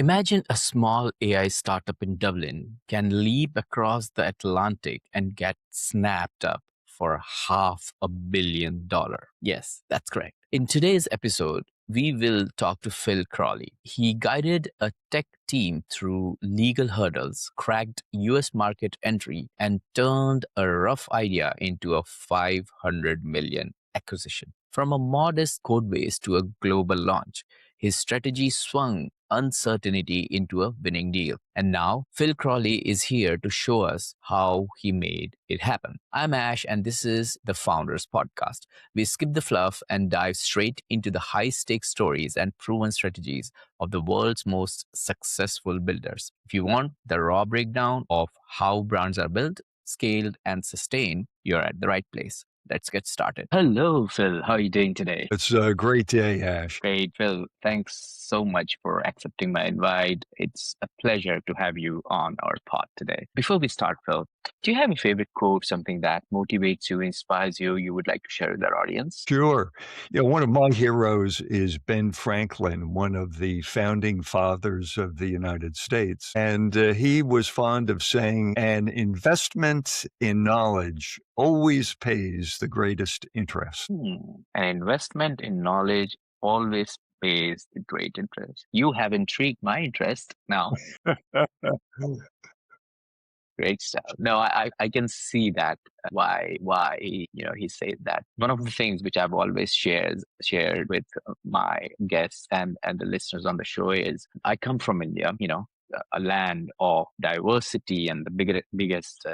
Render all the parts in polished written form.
Imagine a small AI startup in Dublin can leap across the Atlantic and get snapped up for $500 million. Yes, that's correct. In today's episode, we will talk to Phil Crawley. He guided a tech team through legal hurdles, cracked US market entry, and turned a rough idea into a 500 million acquisition. From a modest code base to a global launch, his strategy swung uncertainty into a winning deal. And now, Phil Crawley is here to show us how he made it happen. I'm Ash, and this is the Founders Podcast. We skip the fluff and dive straight into the high stakes stories and proven strategies of the world's most successful builders. If you want the raw breakdown of how brands are built, scaled, and sustained, you're at the right place. Let's get started. Hello, Phil. How are you doing today? It's a great day, Ash. Great, Phil. Thanks so much for accepting my invite. It's a pleasure to have you on our pod today. Before we start, Phil, do you have a favorite quote, something that motivates you, inspires you, you would like to share with our audience? Sure. One of my heroes is Ben Franklin, one of the founding fathers of the United States. And he was fond of saying, an investment in knowledge always pays the greatest interest. An investment in knowledge always pays the great interest. You have intrigued my interest now. Great stuff. No, I can see that why he said that. One of the things which I've always shared with my guests and the listeners on the show is I come from India, a land of diversity and the biggest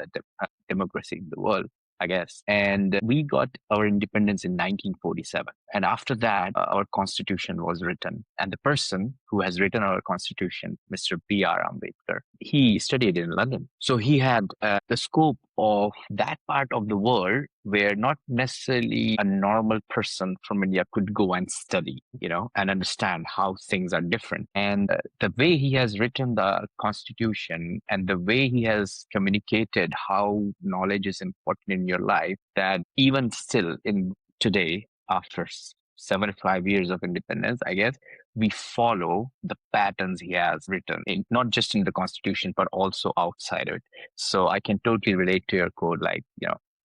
democracy in the world, I guess. And we got our independence in 1947. And after that, our constitution was written. And the person who has written our constitution, Mr. B.R. Ambedkar, he studied in London. So he had the scope of that part of the world where not necessarily a normal person from India could go and study, and understand how things are different. And the way he has written the constitution and the way he has communicated how knowledge is important in your life, that even still in today, after 75 years of independence, I guess, we follow the patterns he has written, not just in the constitution, but also outside of it. So I can totally relate to your quote,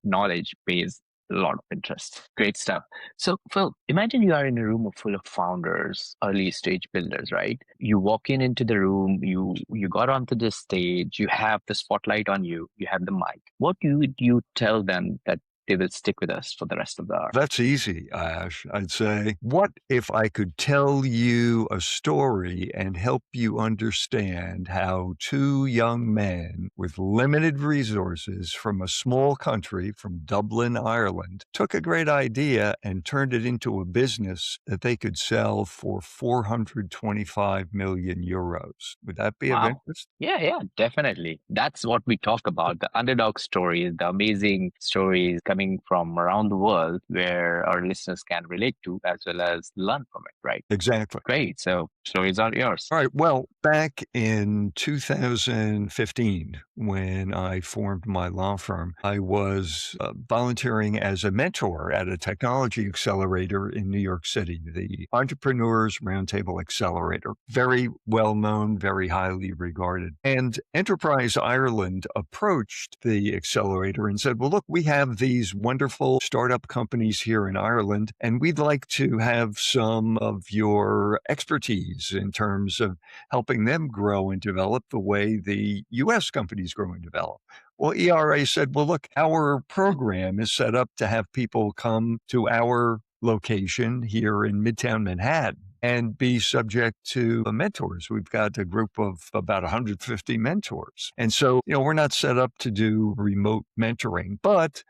knowledge pays a lot of interest. Great stuff. So Phil, imagine you are in a room full of founders, early stage builders, right? You walk into the room, you got onto the stage, you have the spotlight on you, you have the mic. What would you tell them that they will stick with us for the rest of the hour? That's easy, Ash. I'd say, what if I could tell you a story and help you understand how two young men with limited resources from a small country, from Dublin, Ireland, took a great idea and turned it into a business that they could sell for 425 million euros. Would that be of interest? Yeah, definitely. That's what we talk about, the underdog stories, the amazing stories coming from around the world where our listeners can relate to as well as learn from it, right? Exactly. Great. So stories are yours. All right. Well, back in 2015, when I formed my law firm, I was volunteering as a mentor at a technology accelerator in New York City, the Entrepreneurs Roundtable Accelerator. Very well known, very highly regarded. And Enterprise Ireland approached the accelerator and said, well, look, we have these wonderful startup companies here in Ireland, and we'd like to have some of your expertise in terms of helping them grow and develop the way the U.S. companies grow and develop. Well, ERA said, well, look, our program is set up to have people come to our location here in Midtown Manhattan and be subject to mentors. We've got a group of about 150 mentors. And so, we're not set up to do remote mentoring, but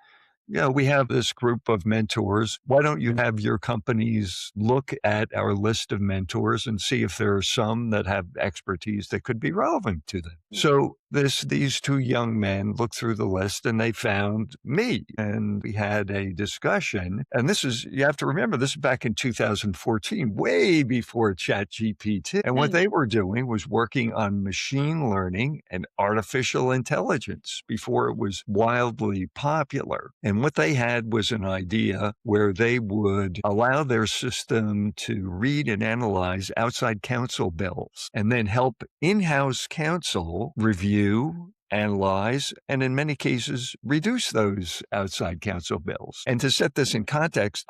we have this group of mentors. Why don't you have your companies look at our list of mentors and see if there are some that have expertise that could be relevant to them? So these two young men looked through the list and they found me, and we had a discussion. And you have to remember, this is back in 2014, way before ChatGPT. And what they were doing was working on machine learning and artificial intelligence before it was wildly popular. And And what they had was an idea where they would allow their system to read and analyze outside counsel bills and then help in-house counsel review, analyze, and in many cases, reduce those outside counsel bills. And to set this in context,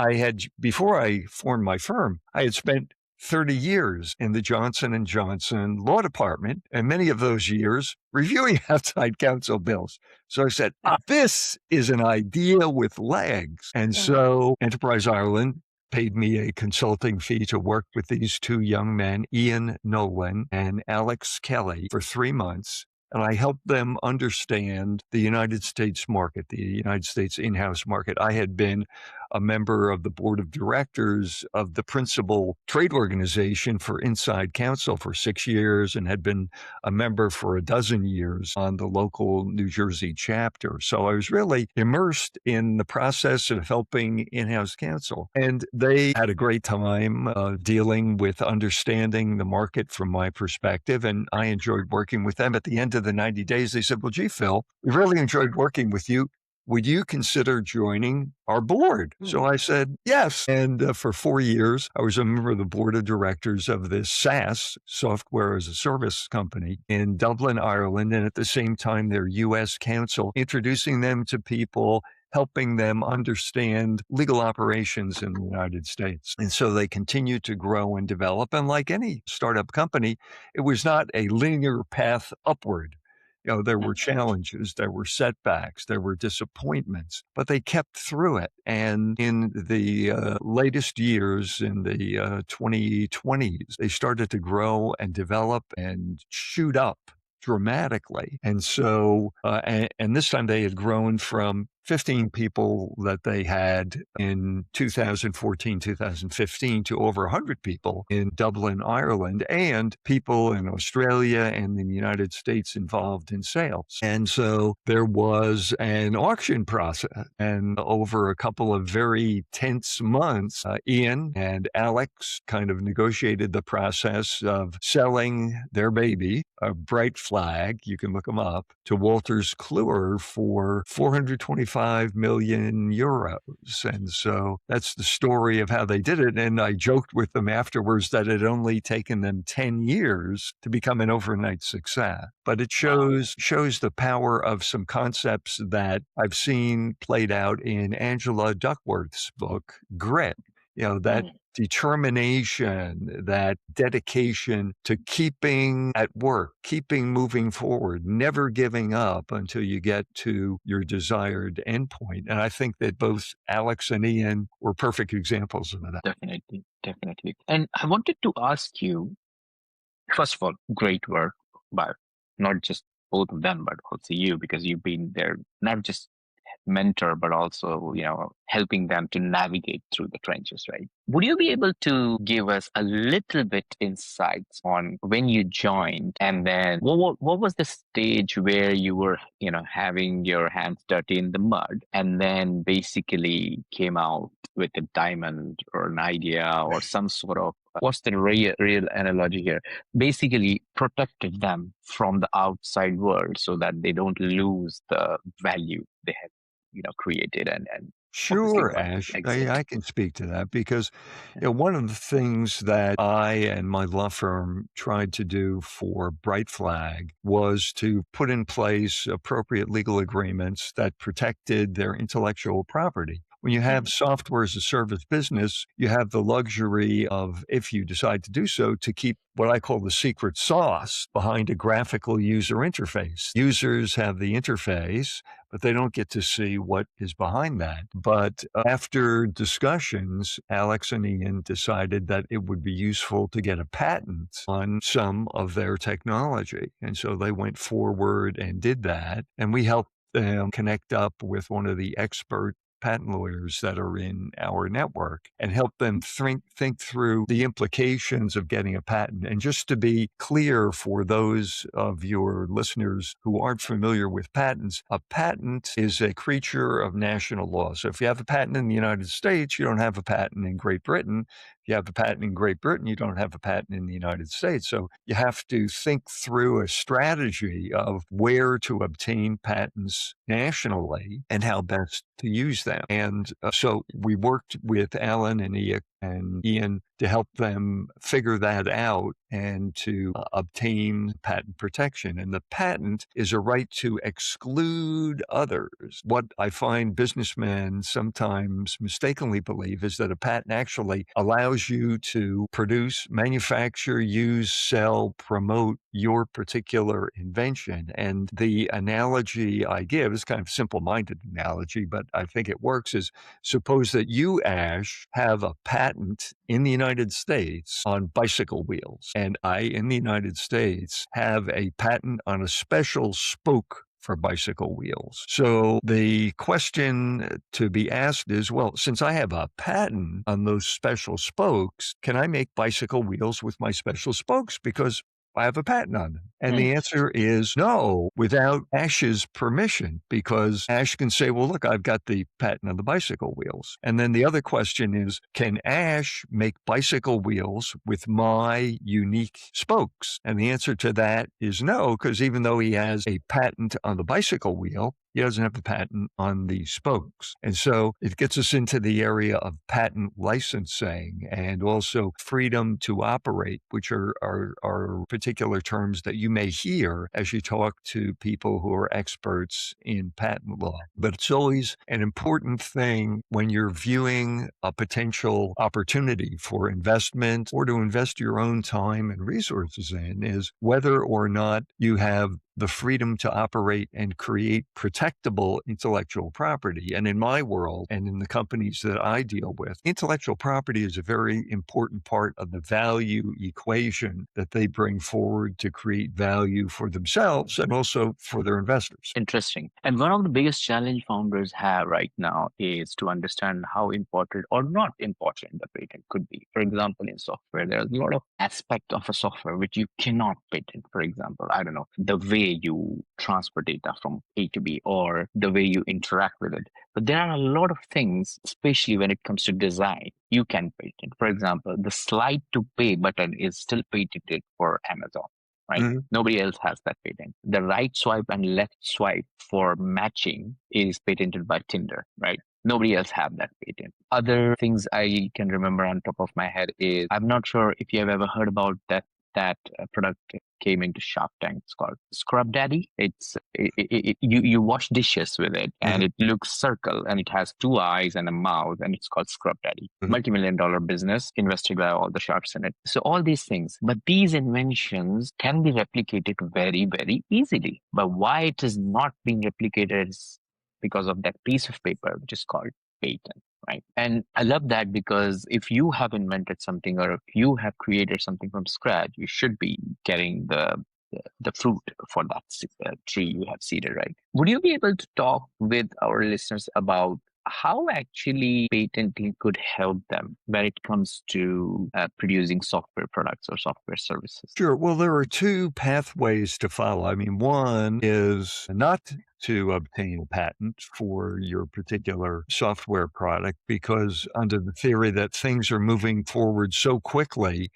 before I formed my firm, I had spent 30 years in the Johnson & Johnson law department, and many of those years reviewing outside counsel bills. So I said, this is an idea with legs. And so Enterprise Ireland paid me a consulting fee to work with these two young men, Ian Nolan and Alex Kelly, for 3 months. And I helped them understand the United States market, the United States in-house market. I had been a member of the board of directors of the principal trade organization for inside counsel for 6 years and had been a member for a dozen years on the local New Jersey chapter. So I was really immersed in the process of helping in-house counsel. And they had a great time dealing with understanding the market from my perspective. And I enjoyed working with them. At the end of the 90 days, they said, well, gee, Phil, we really enjoyed working with you. Would you consider joining our board? So I said, yes. And for 4 years, I was a member of the board of directors of this SaaS, software as a service company in Dublin, Ireland. And at the same time, their US counsel, introducing them to people, helping them understand legal operations in the United States. And so they continued to grow and develop. And like any startup company, it was not a linear path upward. There were challenges, there were setbacks, there were disappointments, but they kept through it. And in the latest years, in the 2020s, they started to grow and develop and shoot up dramatically. And so, and this time they had grown from 15 people that they had in 2014, 2015 to over 100 people in Dublin, Ireland, and people in Australia and in the United States involved in sales. And so there was an auction process. And over a couple of very tense months, Ian and Alex kind of negotiated the process of selling their baby, a Bright Flag, you can look them up, to Wolters Kluwer for 425 million euros. And so that's the story of how they did it. And I joked with them afterwards that it had only taken them 10 years to become an overnight success. But it shows the power of some concepts that I've seen played out in Angela Duckworth's book, Grit. That determination, that dedication to keeping at work, keeping moving forward, never giving up until you get to your desired endpoint. And I think that both Alex and Ian were perfect examples of that. Definitely, definitely. And I wanted to ask you, first of all, great work by not just both of them, but also you, because you've been there, not just mentor, but also, helping them to navigate through the trenches, right? Would you be able to give us a little bit insights on when you joined, and then what was the stage where you were, having your hands dirty in the mud, and then basically came out with a diamond or an idea or some sort of, what's the real analogy here? Basically protected them from the outside world so that they don't lose the value they had, created and obviously Sure, got Ash. exit. I can speak to that because one of the things that I and my law firm tried to do for Bright Flag was to put in place appropriate legal agreements that protected their intellectual property. When you have software as a service business, you have the luxury of, if you decide to do so, to keep what I call the secret sauce behind a graphical user interface. Users have the interface, but they don't get to see what is behind that. But after discussions, Alex and Ian decided that it would be useful to get a patent on some of their technology. And so they went forward and did that. And we helped them connect up with one of the expert patent lawyers that are in our network and help them think through the implications of getting a patent. And just to be clear for those of your listeners who aren't familiar with patents, a patent is a creature of national law. So if you have a patent in the United States, you don't have a patent in Great Britain. If You have a patent in Great Britain, you don't have a patent in the United States. So you have to think through a strategy of where to obtain patents nationally and how best to use them. And so we worked with Alan and Ian to help them figure that out and to obtain patent protection. And the patent is a right to exclude others. What I find businessmen sometimes mistakenly believe is that a patent actually allows you to produce, manufacture, use, sell, promote your particular invention. And the analogy I give is kind of simple-minded analogy, but I think it works is suppose that you, Ash, have a patent in the United States on bicycle wheels, and I, in the United States, have a patent on a special spoke for bicycle wheels. So the question to be asked is, well, since I have a patent on those special spokes, can I make bicycle wheels with my special spokes? Because I have a patent on them. And Hmm. the answer is no, without Ash's permission, because Ash can say, well, look, I've got the patent on the bicycle wheels. And then the other question is, can Ash make bicycle wheels with my unique spokes? And the answer to that is no, because even though he has a patent on the bicycle wheel, he doesn't have a patent on the spokes. And so it gets us into the area of patent licensing and also freedom to operate, which are particular terms that you may hear as you talk to people who are experts in patent law. But it's always an important thing when you're viewing a potential opportunity for investment or to invest your own time and resources in is whether or not you have the freedom to operate and create protectable intellectual property. And in my world and in the companies that I deal with, intellectual property is a very important part of the value equation that they bring forward to create value for themselves and also for their investors. Interesting. And one of the biggest challenge founders have right now is to understand how important or not important the patent could be. For example, in software, there's a lot of aspect of a software which you cannot patent. For example, I don't know, the way you transfer data from A to B or the way you interact with it. But there are a lot of things, especially when it comes to design, you can patent. For example, the slide to pay button is still patented for Amazon, right? Mhm. Nobody else has that patent. The right swipe and left swipe for matching is patented by Tinder, right? Nobody else have that patent. Other things I can remember on top of my head is I'm not sure if you have ever heard about that product came into Shark Tank. It's called Scrub Daddy. You wash dishes with it, and Mhm. it looks circle, and it has two eyes and a mouth, and it's called Scrub Daddy. Mhm. Multi-million-dollar business invested by all the sharks in it. So all these things, but these inventions can be replicated very, very easily. But why it is not being replicated is because of that piece of paper, which is called patent. Right. And I love that because if you have invented something or if you have created something from scratch, you should be getting the fruit for that tree you have seeded, right? Would you be able to talk with our listeners about how actually patenting could help them when it comes to producing software products or software services? Sure. Well, there are two pathways to follow. I mean, one is not to obtain a patent for your particular software product because under the theory that things are moving forward so quickly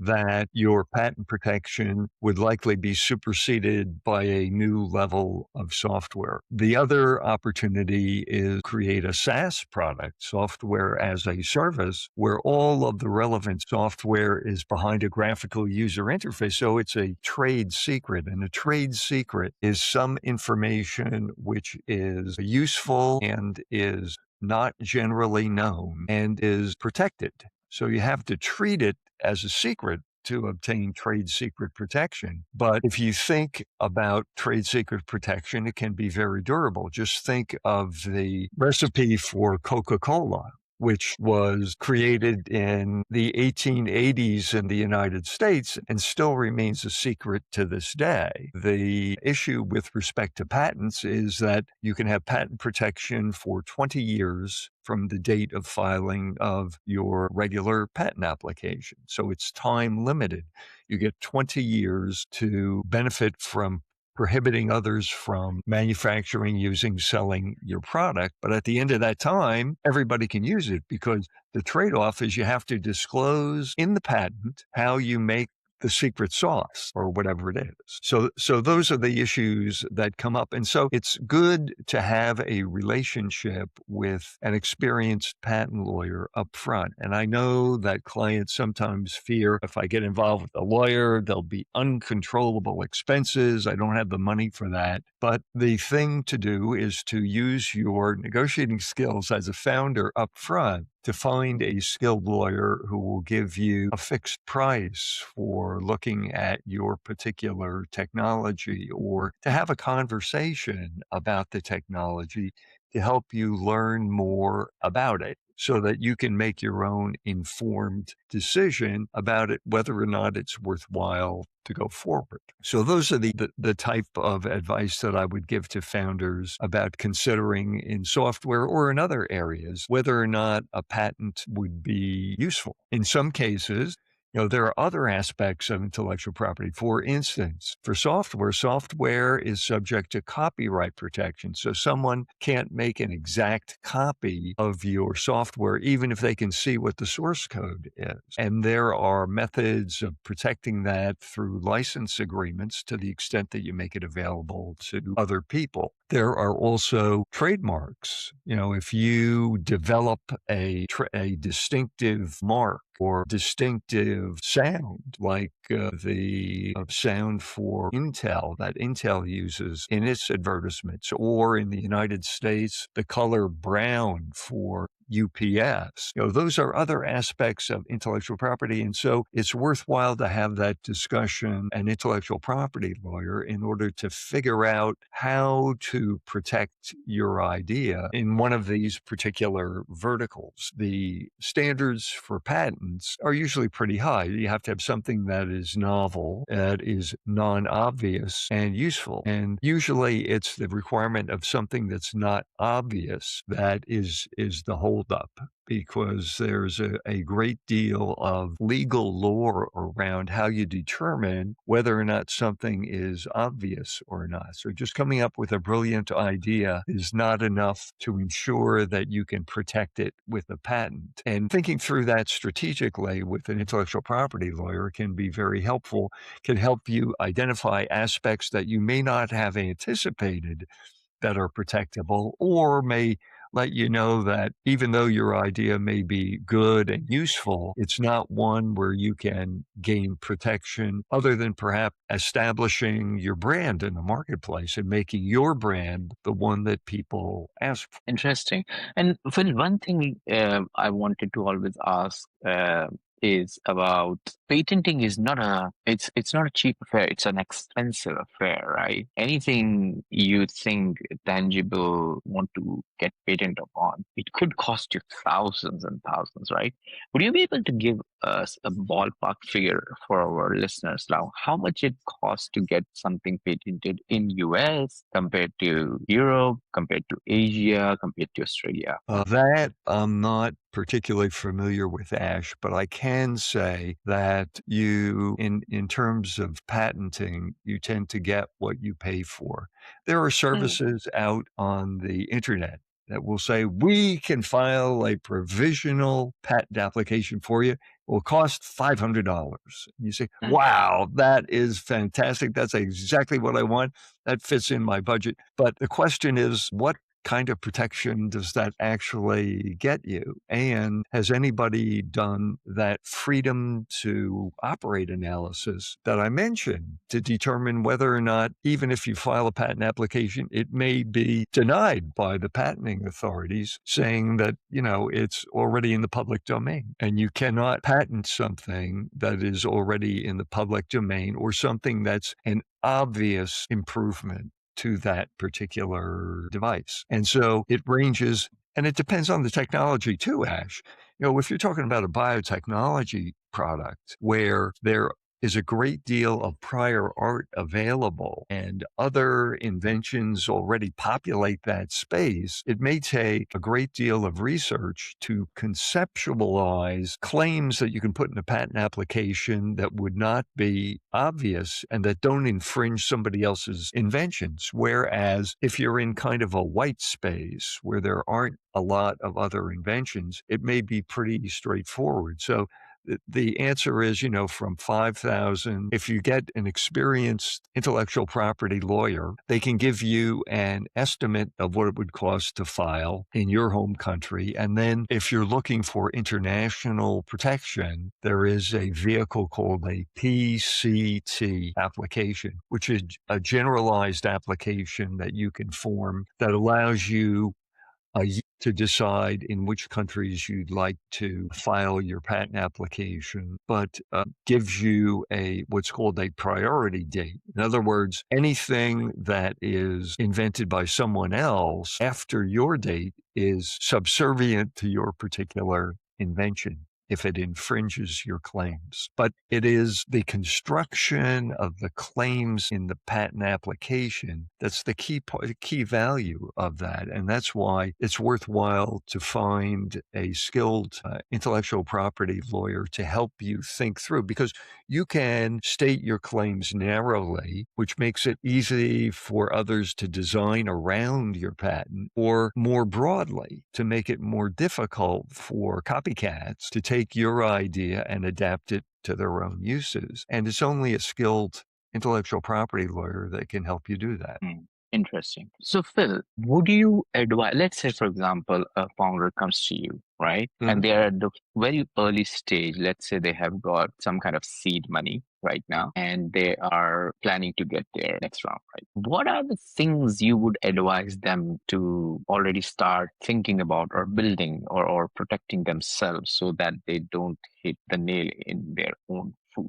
that your patent protection would likely be superseded by a new level of software. The other opportunity is create a SaaS product, software as a service, where all of the relevant software is behind a graphical user interface. So it's a trade secret, and a trade secret is some information which is useful and is not generally known and is protected. So you have to treat it as a secret to obtain trade secret protection. But if you think about trade secret protection, it can be very durable. Just think of the recipe for Coca-Cola, which was created in the 1880s in the United States and still remains a secret to this day. The issue with respect to patents is that you can have patent protection for 20 years from the date of filing of your regular patent application. So it's time limited. You get 20 years to benefit from prohibiting others from manufacturing, using, selling your product. But at the end of that time, everybody can use it because the trade-off is you have to disclose in the patent how you make the secret sauce or whatever it is. So those are the issues that come up. And so it's good to have a relationship with an experienced patent lawyer up front. And I know that clients sometimes fear if I get involved with a lawyer, there'll be uncontrollable expenses. I don't have the money for that. But the thing to do is to use your negotiating skills as a founder up front to find a skilled lawyer who will give you a fixed price for looking at your particular technology, or to have a conversation about the technology to help you learn more about it so that you can make your own informed decision about it, whether or not it's worthwhile to go forward. So those are the type of advice that I would give to founders about considering in software or in other areas, whether or not a patent would be useful. In some cases, there are other aspects of intellectual property. For instance, for software is subject to copyright protection. So someone can't make an exact copy of your software, even if they can see what the source code is. And there are methods of protecting that through license agreements to the extent that you make it available to other people. There are also trademarks. If you develop a distinctive mark or distinctive sound, like the sound for Intel that Intel uses in its advertisements, or in the United States, the color brown for UPS. Those are other aspects of intellectual property. And so it's worthwhile to have that discussion, an intellectual property lawyer, in order to figure out how to protect your idea in one of these particular verticals. The standards for patents are usually pretty high. You have to have something that is novel, that is non-obvious and useful. And usually it's the requirement of something that's not obvious that is the holdup, because there's a great deal of legal lore around how you determine whether or not something is obvious or not. So just coming up with a brilliant idea is not enough to ensure that you can protect it with a patent. And thinking through that strategically with an intellectual property lawyer can be very helpful, can help you identify aspects that you may not have anticipated that are protectable, or may let you know that even though your idea may be good and useful, it's not one where you can gain protection other than perhaps establishing your brand in the marketplace and making your brand the one that people ask for. Interesting. And Phil, one thing I wanted to always ask is about patenting is not it's not a cheap affair, it's an expensive affair, right? Anything you think tangible want to get patent upon, it could cost you thousands and thousands, right? Would you be able to give us a ballpark figure for our listeners now? How much it costs to get something patented in US compared to Europe, compared to Asia, compared to Australia? That I'm not particularly familiar with, Ash, but I can say that in terms of patenting, you tend to get what you pay for. There are Mm. services out on the internet that will say, we can file a provisional patent application for you. It will cost $500. You say, Mm. wow, that is fantastic. That's exactly what I want. That fits in my budget. But the question is, what kind of protection does that actually get you? And has anybody done that freedom to operate analysis that I mentioned to determine whether or not, even if you file a patent application, it may be denied by the patenting authorities, saying that, it's already in the public domain and you cannot patent something that is already in the public domain, or something that's an obvious improvement to that particular device. And so it ranges, and it depends on the technology too, Ash. If you're talking about a biotechnology product where there is a great deal of prior art available and other inventions already populate that space, it may take a great deal of research to conceptualize claims that you can put in a patent application that would not be obvious and that don't infringe somebody else's inventions. Whereas if you're in kind of a white space where there aren't a lot of other inventions, it may be pretty straightforward. So the answer is, from 5,000, if you get an experienced intellectual property lawyer, they can give you an estimate of what it would cost to file in your home country. And then if you're looking for international protection, there is a vehicle called a PCT application, which is a generalized application that you can form that allows you to decide in which countries you'd like to file your patent application, but gives you what's called a priority date. In other words, anything that is invented by someone else after your date is subservient to your particular invention if it infringes your claims. But it is the construction of the claims in the patent application that's the key value of that. And that's why it's worthwhile to find a skilled intellectual property lawyer to help you think through, because you can state your claims narrowly, which makes it easy for others to design around your patent, or more broadly to make it more difficult for copycats to take your idea and adapt it to their own uses. And it's only a skilled intellectual property lawyer that can help you do that. Hmm, interesting. So, Phil, would you advise, let's say, for example, a founder comes to you, right? And Mhm. they're at the very early stage. Let's say they have got some kind of seed money right now and they are planning to get their next round, right? What are the things you would advise them to already start thinking about or building or protecting themselves so that they don't hit the nail in their own foot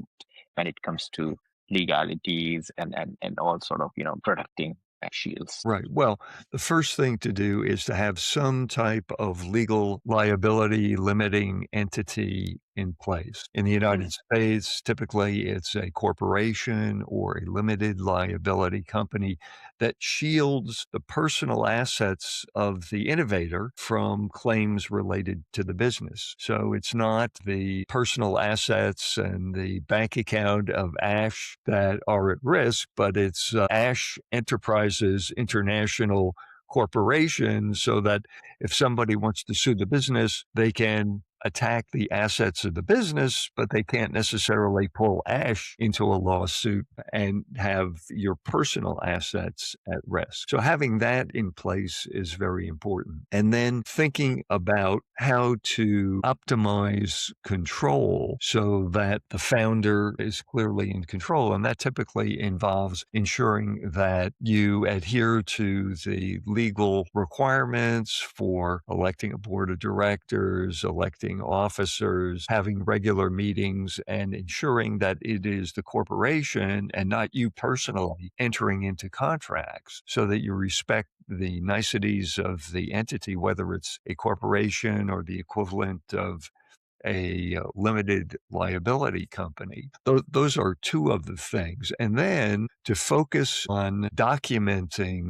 when it comes to legalities and all sort of protecting shields. Right. Well, the first thing to do is to have some type of legal liability limiting entity in place. In the Mm, United States, typically it's a corporation or a limited liability company that shields the personal assets of the innovator from claims related to the business. So it's not the personal assets and the bank account of Ash that are at risk, but it's Ash Enterprises International Corporation, so that if somebody wants to sue the business, they can attack the assets of the business, but they can't necessarily pull Ash into a lawsuit and have your personal assets at risk. So having that in place is very important. And then thinking about how to optimize control so that the founder is clearly in control. And that typically involves ensuring that you adhere to the legal requirements for electing a board of directors, electing officers, having regular meetings, and ensuring that it is the corporation and not you personally entering into contracts so that you respect the niceties of the entity, whether it's a corporation or the equivalent of a limited liability company. Those are two of the things. And then to focus on documenting,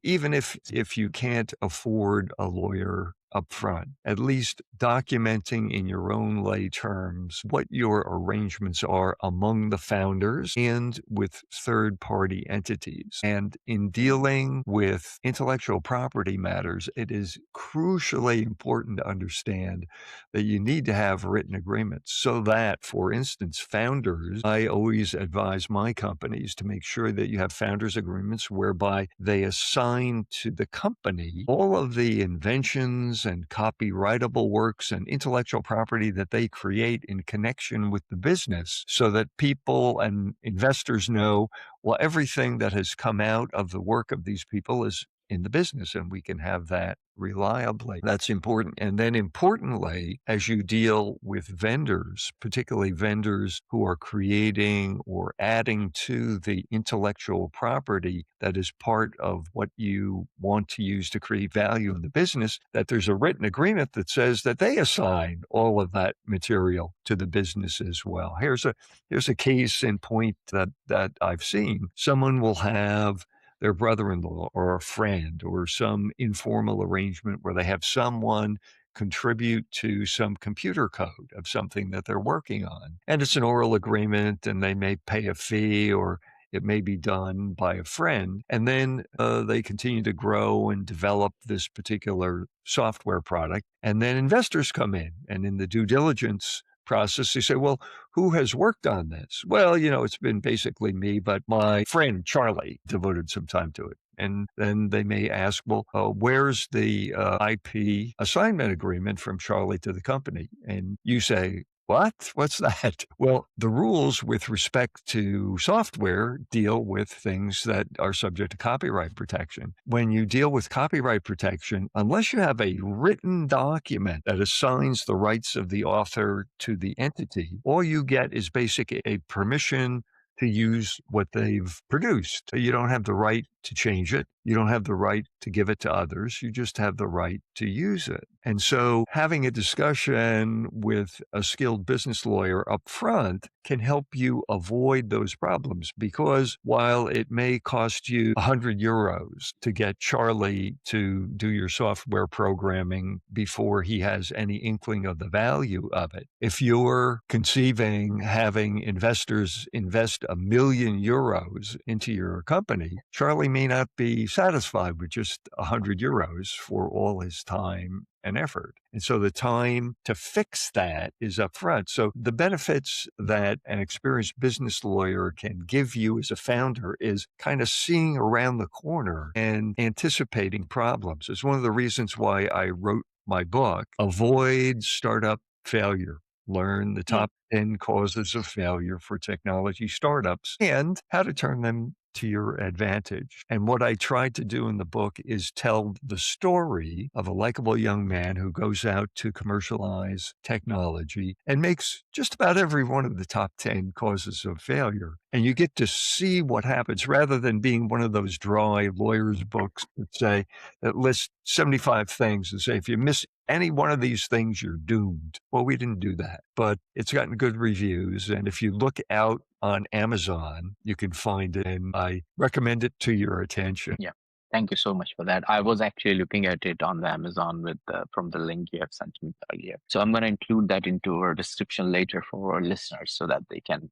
even if you can't afford a lawyer up front, at least documenting in your own lay terms what your arrangements are among the founders and with third party entities. And in mm, dealing with intellectual property matters, it is crucially important to understand that you need to have written agreements so that, for instance, founders, I always advise my companies to make sure that you have founders agreements whereby they assign to the company all of the inventions and copyrightable works and intellectual property that they create in connection with the business so that people and investors know, well, everything that has come out of the work of these people is in the business, and we can have that reliably. That's important. And then importantly, as you deal with vendors, particularly vendors who are creating or adding to the intellectual property that is part of what you want to use to create value in the business, that there's a written agreement that says that they assign all of that material to the business as well. Here's a case in point that I've seen. Someone will have their brother-in-law or a friend or some informal arrangement where they have someone contribute to some computer code of something that they're working on. And it's an oral agreement, and they may pay a fee, or it may be done by a friend. And then they continue to grow and develop this particular software product. And then investors come in, and in the due diligence process, they say, well, who has worked on this? Well, it's been basically me, but my friend Charlie devoted some time to it. And then they may ask, well, where's the IP assignment agreement from Charlie to the company? And you say, what? What's that? Well, the rules with respect to software deal with things that are subject to copyright protection. When you deal with copyright protection, unless you have a written document that assigns the rights of the author to the entity, all you get is basically a permission to use what they've produced. You don't have the right to change it. You don't have the right to give it to others. You just have the right to use it. And so having a discussion with a skilled business lawyer up front can help you avoid those problems, because while it may cost you €100 to get Charlie to do your software programming before he has any inkling of the value of it, if you're conceiving having investors invest €1,000,000 into your company, Charlie may not be satisfied with just €100 for all his time and effort. And so the time to fix that is up front. So the benefits that an experienced business lawyer can give you as a founder is kind of seeing around the corner and anticipating problems. It's one of the reasons why I wrote my book, Avoid Startup Failure. Learn the top 10 causes of failure for technology startups and how to turn them to your advantage. And what I tried to do in the book is tell the story of a likable young man who goes out to commercialize technology and makes just about every one of the top 10 causes of failure. And you get to see what happens rather than being one of those dry lawyer's books that list 75 things and say, if you miss any one of these things, you're doomed. Well, we didn't do that, but it's gotten good reviews. And if you look out on Amazon, you can find it, and I recommend it to your attention. Yeah. Thank you so much for that. I was actually looking at it on the Amazon from the link you have sent me earlier. So I'm going to include that into our description later for our listeners so that they can,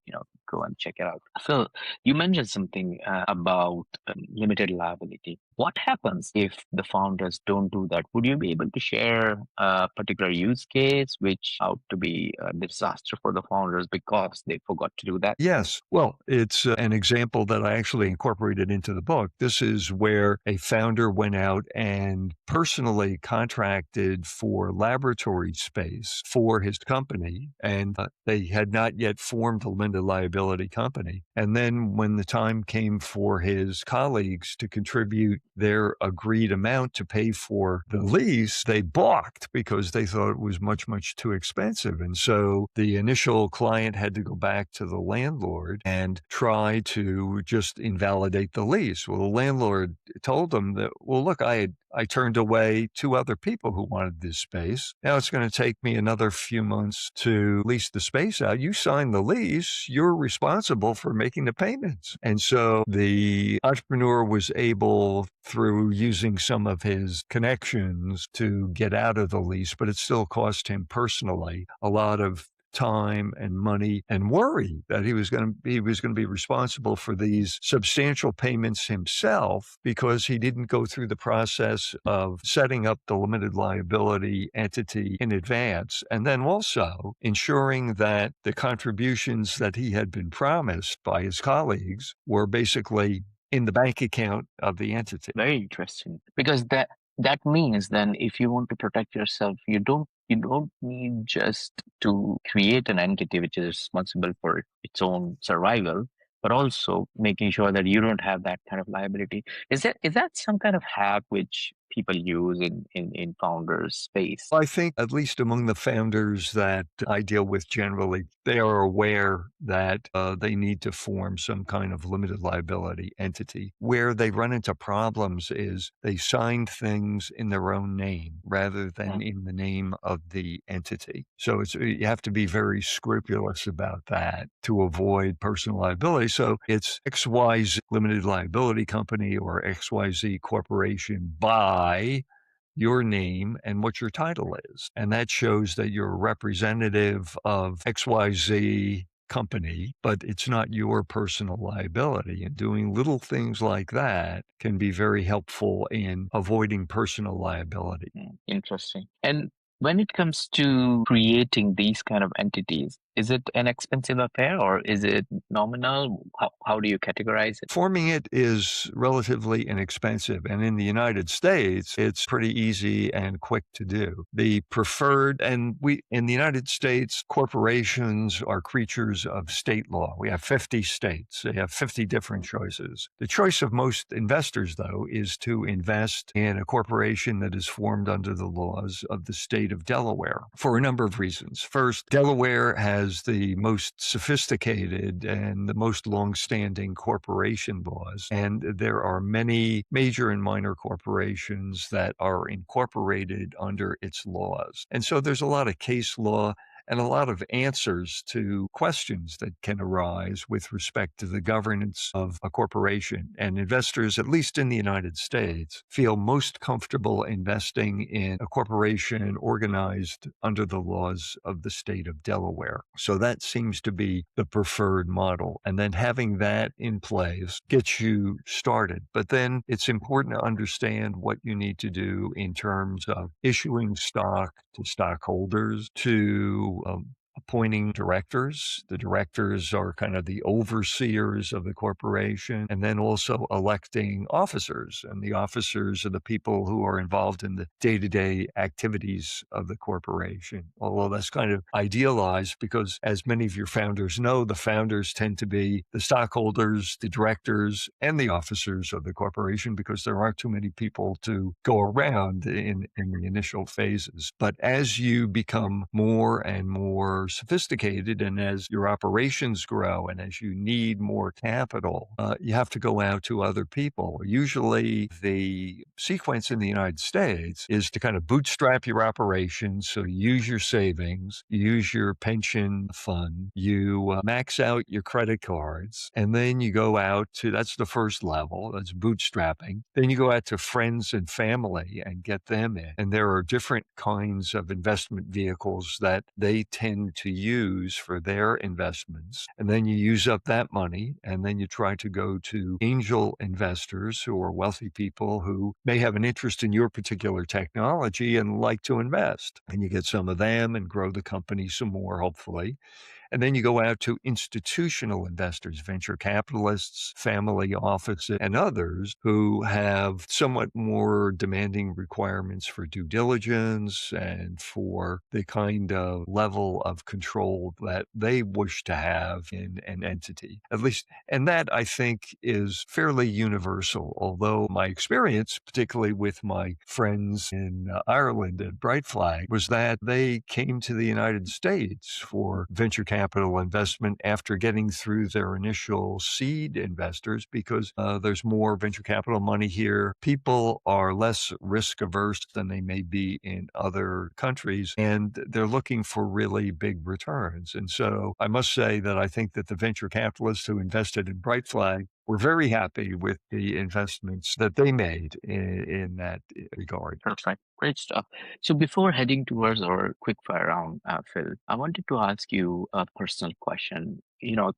go and check it out. Phil, you mentioned something about limited liability. What happens if the founders don't do that? Would you be able to share a particular use case which out to be a disaster for the founders because they forgot to do that? Yes. Well, it's an example that I actually incorporated into the book. This is where a founder went out and personally contracted for laboratory space for his company, and they had not yet formed a limited liability company. And then when the time came for his colleagues to contribute their agreed amount to pay for the lease, they balked because they thought it was much, much too expensive. And so the initial client had to go back to the landlord and try to just invalidate the lease. Well, the landlord told them that, well, look, I turned away 2 other people who wanted this space. Now it's going to take me another few months to lease the space out. You signed the lease. You're responsible for making the payments. And so the entrepreneur was able, through using some of his connections, to get out of the lease, but it still cost him personally a lot of time and money and worry that he was going to be responsible for these substantial payments himself because he didn't go through the process of setting up the limited liability entity in advance, and then also ensuring that the contributions that he had been promised by his colleagues were basically in the bank account of the entity. Very interesting, because that means then if you want to protect yourself, you don't need just to create an entity which is responsible for its own survival. but also making sure that you don't have that kind of liability. Is that some kind of hack which people use in founders space? I think, at least among the founders that I deal with generally, they are aware that they need to form some kind of limited liability entity. Where they run into problems is they sign things in their own name rather than Mm, in the name of the entity. So you have to be very scrupulous about that to avoid personal liability. So it's XYZ Limited Liability Company or XYZ Corporation by your name and what your title is. And that shows that you're a representative of XYZ company, but it's not your personal liability. And doing little things like that can be very helpful in avoiding personal liability. interesting. And when it comes to creating these kind of entities, is it an expensive affair or is it nominal? How do you categorize it? Forming it is relatively inexpensive, and in the United States, it's pretty easy and quick to do. The preferred, and we in the United States, corporations are creatures of state law. We have 50 states. They have 50 different choices. The choice of most investors, though, is to invest in a corporation that is formed under the laws of the state of Delaware for a number of reasons. First, Delaware has the most sophisticated and the most long-standing corporation laws, and there are many major and minor corporations that are incorporated under its laws. And so there's a lot of case law and a lot of answers to questions that can arise with respect to the governance of a corporation. And investors, at least in the United States, feel most comfortable investing in a corporation organized under the laws of the state of Delaware. So that seems to be the preferred model. And then having that in place gets you started. But then it's important to understand what you need to do in terms of issuing stock to stockholders, to appointing directors. The directors are kind of the overseers of the corporation, and then also electing officers. And the officers are the people who are involved in the day-to-day activities of the corporation. Although that's kind of idealized because, as many of your founders know, the founders tend to be the stockholders, the directors, and the officers of the corporation because there aren't too many people to go around in the initial phases. But as you become more and more sophisticated, and as your operations grow, and as you need more capital, you have to go out to other people. Usually, the sequence in the United States is to kind of bootstrap your operations. So you use your savings, you use your pension fund, you max out your credit cards, and then you go out to that's the first level, that's bootstrapping. Then you go out to friends and family and get them in. And there are different kinds of investment vehicles that they tend to use for their investments. And then you use up that money, and then you try to go to angel investors who are wealthy people who may have an interest in your particular technology and like to invest. And you get some of them and grow the company some more, hopefully. And then you go out to institutional investors, venture capitalists, family offices, and others who have somewhat more demanding requirements for due diligence and for the kind of level of control that they wish to have in an entity. At least, and that I think is fairly universal, although my experience, particularly with my friends in Ireland at Bright Flag, was that they came to the United States for venture capital investment after getting through their initial seed investors because there's more venture capital money here. People are less risk averse than they may be in other countries, and they're looking for really big returns. And so I must say that I think that the venture capitalists who invested in Bright Flag were very happy with the investments that they made in that regard. Perfect. Great stuff. So before heading towards our quick fire round, Phil, I wanted to ask you a personal question.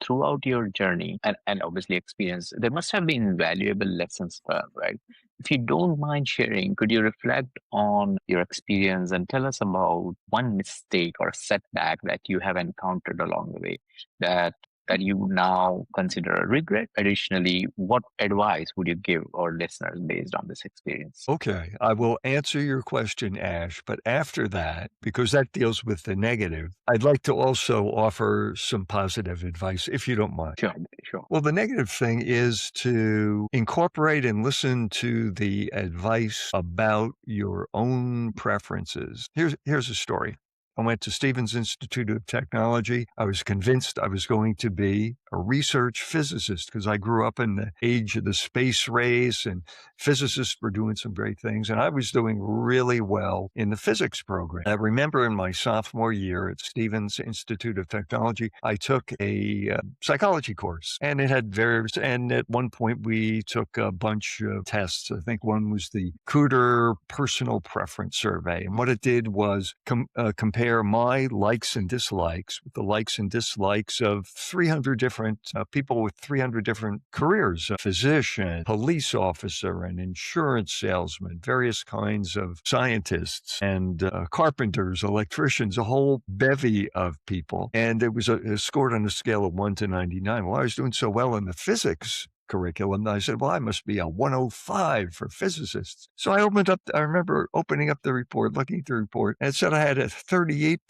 Throughout your journey and obviously experience, there must have been valuable lessons learned, right? If you don't mind sharing, could you reflect on your experience and tell us about one mistake or setback that you have encountered along the way that that you now consider a regret? Additionally, what advice would you give our listeners based on this experience? Okay, I will answer your question, Ash, but after that, because that deals with the negative, I'd like to also offer some positive advice, if you don't mind. Sure, sure. Well, the negative thing is to incorporate and listen to the advice about your own preferences. Here's a story. I went to Stevens Institute of Technology. I was convinced I was going to be a research physicist because I grew up in the age of the space race and physicists were doing some great things. And I was doing really well in the physics program. I remember in my sophomore year at Stevens Institute of Technology, I took a psychology course and it had various, and at one point we took a bunch of tests. I think one was the Cooter Personal Preference Survey. And what it did was compare my likes and dislikes with the likes and dislikes of 300 different people with 300 different careers: a physician, police officer, an insurance salesman, various kinds of scientists, and carpenters, electricians, a whole bevy of people. And it was scored on a scale of 1 to 99. Well, I was doing so well in the physics curriculum. I said, well, I must be a 105 for physicists. So I remember opening up the report, looking at the report, and it said I had a 38%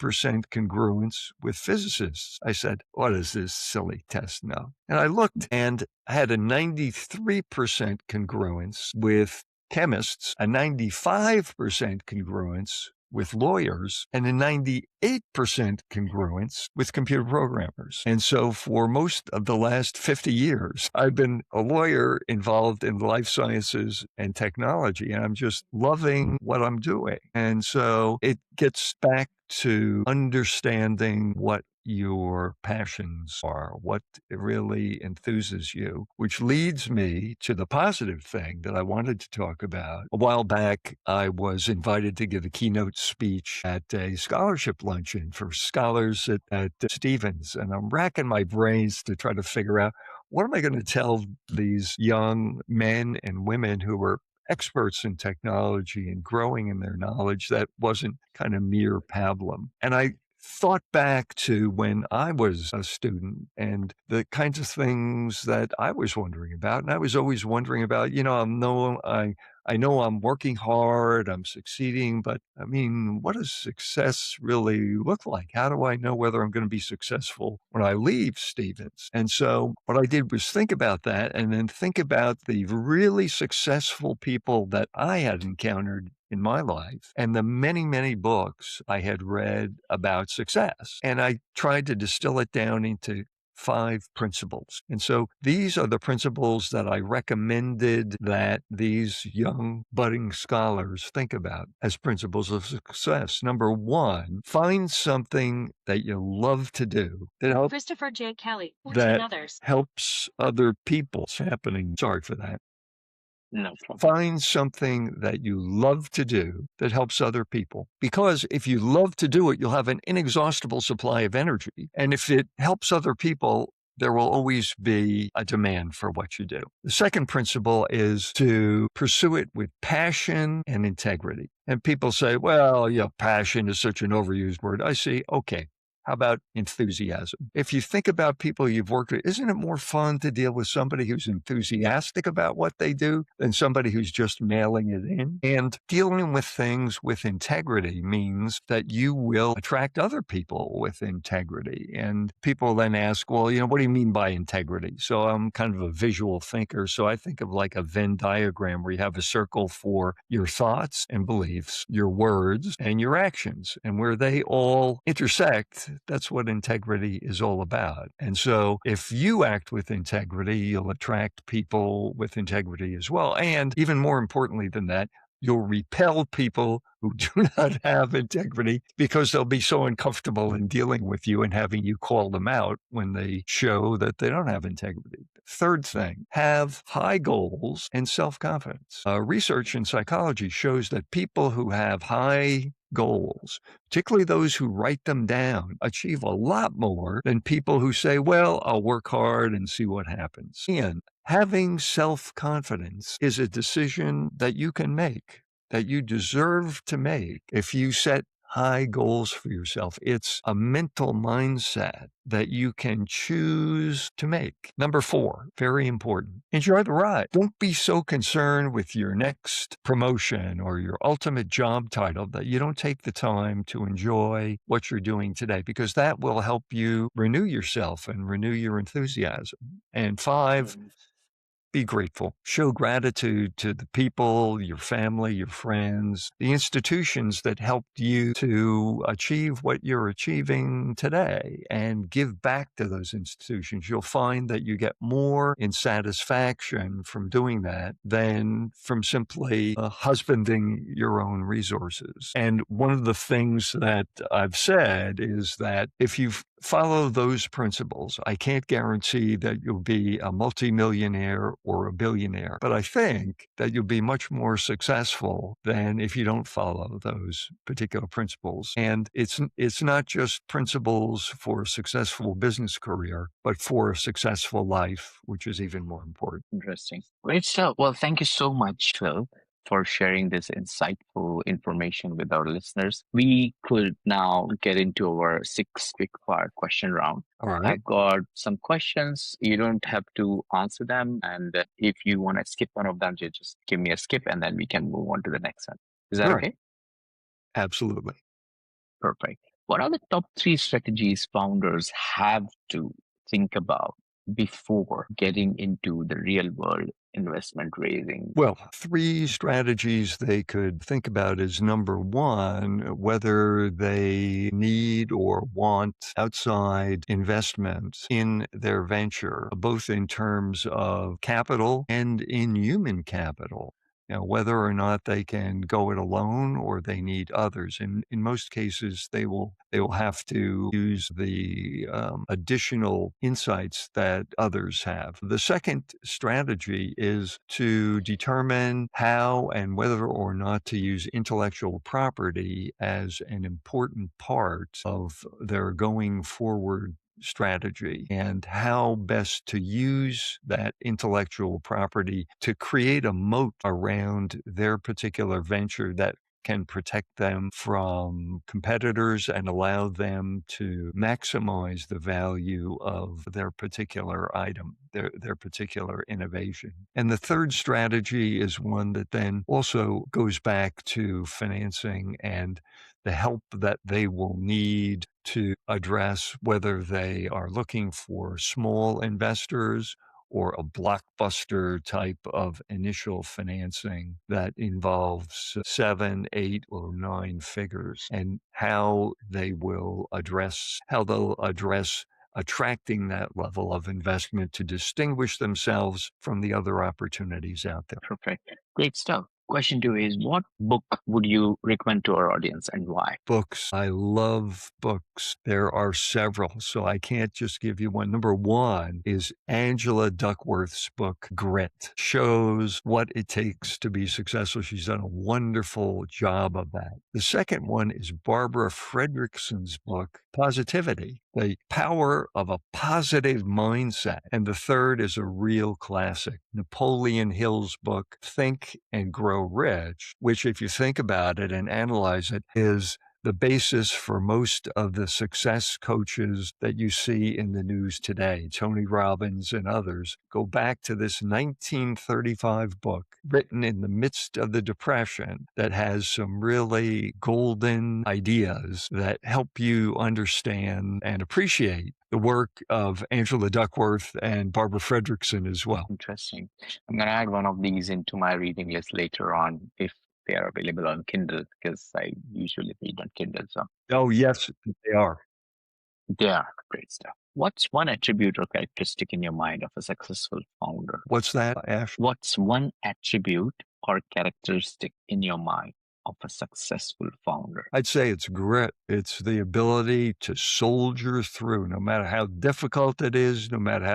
congruence with physicists. I said, what is this silly test now? And I looked and I had a 93% congruence with chemists, a 95% congruence with lawyers, and a 98% congruence with computer programmers. And so for most of the last 50 years, I've been a lawyer involved in life sciences and technology, and I'm just loving what I'm doing. And so it gets back to understanding what your passions are, what really enthuses you, which leads me to the positive thing that I wanted to talk about. A while back, I was invited to give a keynote speech at a scholarship luncheon for scholars at Stevens, and I'm racking my brains to try to figure out what am I going to tell these young men and women who were experts in technology and growing in their knowledge that wasn't kind of mere pablum. And I thought back to when I was a student and the kinds of things that I was wondering about. And I was always wondering about, I know I'm working hard, I'm succeeding, but I mean, what does success really look like? How do I know whether I'm going to be successful when I leave Stevens? And so what I did was think about that and then think about the really successful people that I had encountered in my life and the many, many books I had read about success. And I tried to distill it down into 5 principles. And so these are the principles that I recommended that these young budding scholars think about as principles of success. Number 1, find something that you love to do Christopher J. Kelly, 14 that others. helps other people. It's happening. Sorry for that. No problem. Find something that you love to do that helps other people. Because if you love to do it, you'll have an inexhaustible supply of energy. And if it helps other people, there will always be a demand for what you do. The second principle is to pursue it with passion and integrity. And people say, well, passion is such an overused word. I say, okay. How about enthusiasm? If you think about people you've worked with, isn't it more fun to deal with somebody who's enthusiastic about what they do than somebody who's just mailing it in? And dealing with things with integrity means that you will attract other people with integrity. And people then ask, well, what do you mean by integrity? So I'm kind of a visual thinker. So I think of like a Venn diagram where you have a circle for your thoughts and beliefs, your words and your actions. And where they all intersect, that's what integrity is all about. And so if you act with integrity, you'll attract people with integrity as well. And even more importantly than that, you'll repel people who do not have integrity because they'll be so uncomfortable in dealing with you and having you call them out when they show that they don't have integrity. Third thing, have high goals and self-confidence. Research in psychology shows that people who have high goals, particularly those who write them down, achieve a lot more than people who say, well, I'll work hard and see what happens. And having self-confidence is a decision that you can make, that you deserve to make. If you set high goals for yourself. It's a mental mindset that you can choose to make. Number 4, very important, enjoy the ride. Don't be so concerned with your next promotion or your ultimate job title that you don't take the time to enjoy what you're doing today, because that will help you renew yourself and renew your enthusiasm. And 5, be grateful. Show gratitude to the people, your family, your friends, the institutions that helped you to achieve what you're achieving today, and give back to those institutions. You'll find that you get more in satisfaction from doing that than from simply husbanding your own resources. And one of the things that I've said is that if you follow those principles, I can't guarantee that you'll be a multimillionaire or a billionaire, but I think that you'll be much more successful than if you don't follow those particular principles. And it's not just principles for a successful business career, but for a successful life, which is even more important. Interesting. Great stuff. Well, thank you so much, Phil, for sharing this insightful information with our listeners. We could now get into our 6 quick fire question round. All right. I've got some questions. You don't have to answer them. And if you want to skip one of them, you just give me a skip and then we can move on to the next one. Is that All right. okay? Absolutely. Perfect. What are the top 3 strategies founders have to think about before getting into the real world investment raising? Well, 3 strategies they could think about is number 1, whether they need or want outside investment in their venture, both in terms of capital and in human capital. Whether or not they can go it alone or they need others. In most cases, they will have to use the additional insights that others have. The second strategy is to determine how and whether or not to use intellectual property as an important part of their going forward strategy, and how best to use that intellectual property to create a moat around their particular venture that can protect them from competitors and allow them to maximize the value of their particular item, their particular innovation. And the third strategy is one that then also goes back to financing and the help that they will need to address whether they are looking for small investors or a blockbuster type of initial financing that involves 7, 8, or 9 figures, and how they'll address attracting that level of investment to distinguish themselves from the other opportunities out there. Perfect. Great stuff. Question 2 is, what book would you recommend to our audience and why? Books. I love books. There are several, so I can't just give you one. Number 1 is Angela Duckworth's book, Grit. Shows what it takes to be successful. She's done a wonderful job of that. The second one is Barbara Fredrickson's book, Positivity, the power of a positive mindset. And the third is a real classic, Napoleon Hill's book, Think and Grow Rich, which, if you think about it and analyze it, is the basis for most of the success coaches that you see in the news today. Tony Robbins and others go back to this 1935 book written in the midst of the Depression that has some really golden ideas that help you understand and appreciate the work of Angela Duckworth and Barbara Fredrickson as well. Interesting. I'm going to add one of these into my reading list later on if they are available on Kindle, because I usually read on Kindle. So Oh, yes, they are. they are great stuff. What's one attribute or characteristic in your mind of a successful founder? What's that, Ash? What's one attribute or characteristic in your mind of a successful founder? I'd say it's grit. It's the ability to soldier through, no matter how difficult it is, no matter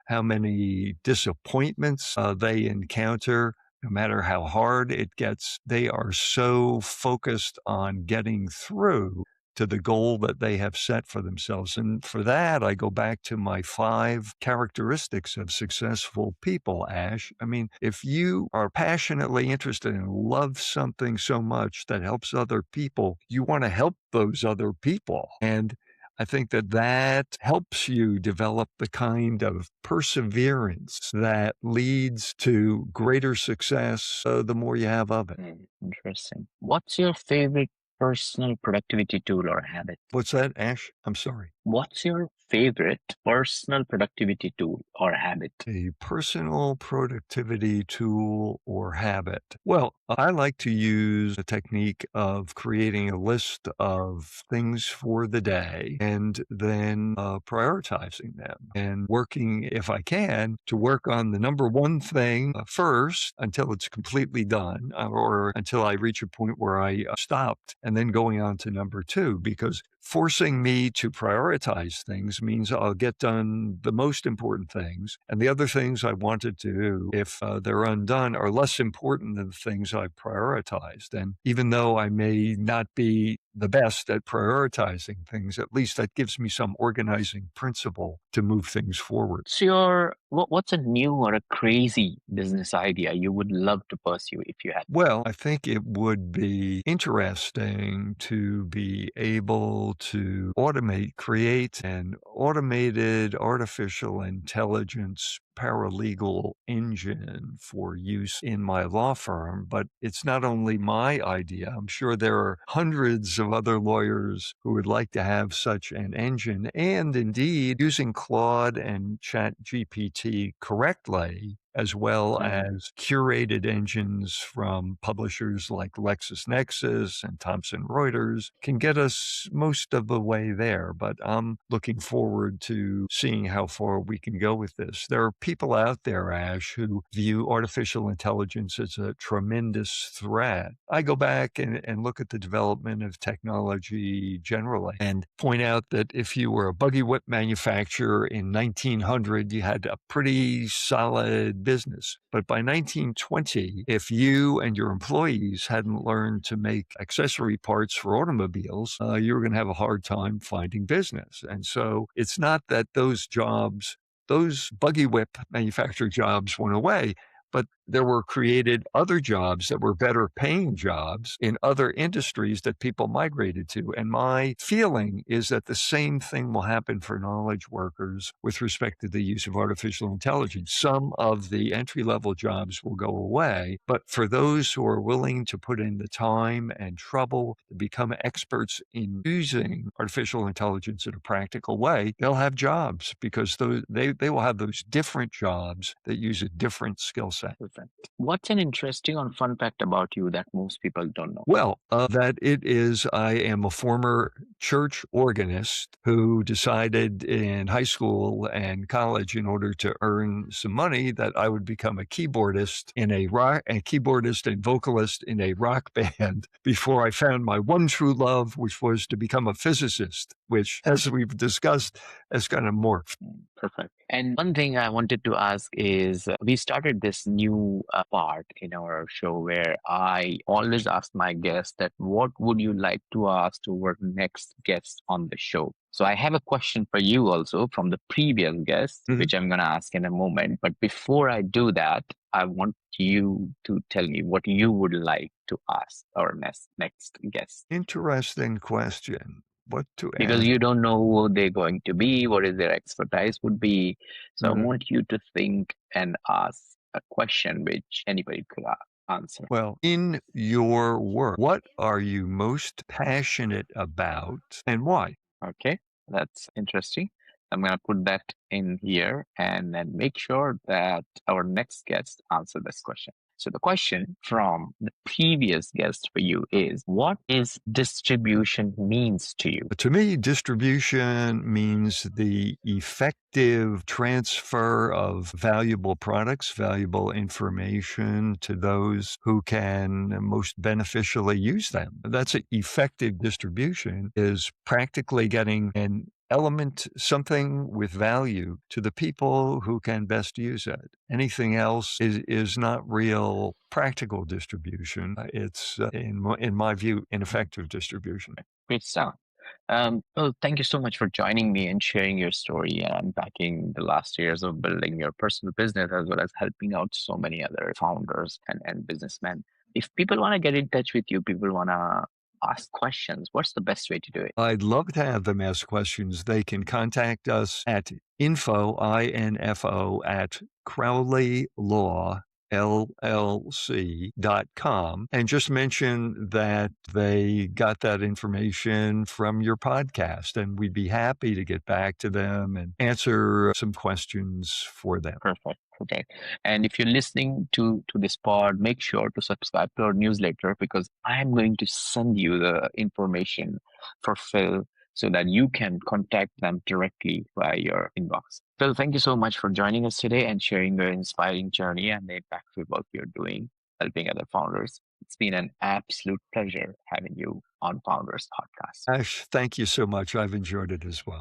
how many disappointments they encounter, no matter how hard it gets. They are so focused on getting through to the goal that they have set for themselves. And for that, I go back to my 5 characteristics of successful people, Ash. I mean, if you are passionately interested and love something so much that helps other people, you want to help those other people. And I think that that helps you develop the kind of perseverance that leads to greater success the more you have of it. Interesting. What's your favorite personal productivity tool or habit? What's that, Ash? I'm sorry. What's your favorite personal productivity tool or habit? A personal productivity tool or habit. Well, I like to use a technique of creating a list of things for the day and then prioritizing them and working, if I can, to work on the number one thing first until it's completely done or until I reach a point where I stopped and then going on to number two, because forcing me to prioritize things means I'll get done the most important things. And the other things I wanted to do, if they're undone, are less important than the things I've prioritized. And even though I may not be the best at prioritizing things, at least that gives me some organizing principle to move things forward. So what's a new or a crazy business idea you would love to pursue if you had? Well, I think it would be interesting to be able to create an automated artificial intelligence paralegal engine for use in my law firm. But it's not only my idea. I'm sure there are hundreds of other lawyers who would like to have such an engine. And indeed, using Claude and ChatGPT correctly, as well as curated engines from publishers like LexisNexis and Thomson Reuters, can get us most of the way there. But I'm looking forward to seeing how far we can go with this. There are people out there, Ash, who view artificial intelligence as a tremendous threat. I go back and look at the development of technology generally and point out that if you were a buggy whip manufacturer in 1900, you had a pretty solid business. But by 1920, if you and your employees hadn't learned to make accessory parts for automobiles, you were going to have a hard time finding business. And so it's not that those buggy whip manufacturer jobs went away, but there were created other jobs that were better paying jobs in other industries that people migrated to. And my feeling is that the same thing will happen for knowledge workers with respect to the use of artificial intelligence. Some of the entry-level jobs will go away, but for those who are willing to put in the time and trouble to become experts in using artificial intelligence in a practical way, they'll have jobs because they will have those different jobs that use a different skill set. What's an interesting or fun fact about you that most people don't know? Well, I am a former church organist who decided in high school and college, in order to earn some money, that I would become a keyboardist and vocalist in a rock band before I found my one true love, which was to become a physicist, which, as we've discussed, has kind of morphed. Perfect. And one thing I wanted to ask is we started this new part in our show where I always ask my guests that what would you like to ask to our next guest on the show? So I have a question for you also from the previous guest, which I'm going to ask in a moment. But before I do that, I want you to tell me what you would like to ask our next guest. Interesting question. What to Because ask? you don't know who they're going to be, what is their expertise would be. So I Mhm. want you to think and ask a question which anybody could answer. Well, in your work, what are you most passionate about and why? Okay, that's interesting. I'm going to put that in here and then make sure that our next guest answer this question. So the question from the previous guest for you is, what is distribution means to you? To me, distribution means the effective transfer of valuable products, valuable information to those who can most beneficially use them. That's effective distribution, is practically getting an element, something with value to the people who can best use it. Anything else is not real practical distribution. It's, in my view, ineffective distribution. Great stuff. Well, thank you so much for joining me and sharing your story and unpacking the last years of building your personal business as well as helping out so many other founders and businessmen. If people want to get in touch with you, people want to ask questions, what's the best way to do it? I'd love to have them ask questions. They can contact us at info, at crowleyllc.com and just mention that they got that information from your podcast, and we'd be happy to get back to them and answer some questions for them. Perfect. Okay. And if you're listening to this pod, make sure to subscribe to our newsletter because I'm going to send you the information for Phil so that you can contact them directly via your inbox. Phil, thank you so much for joining us today and sharing your inspiring journey and the impactful work you're doing, helping other founders. It's been an absolute pleasure having you on Founders Podcast. Ash, thank you so much. I've enjoyed it as well.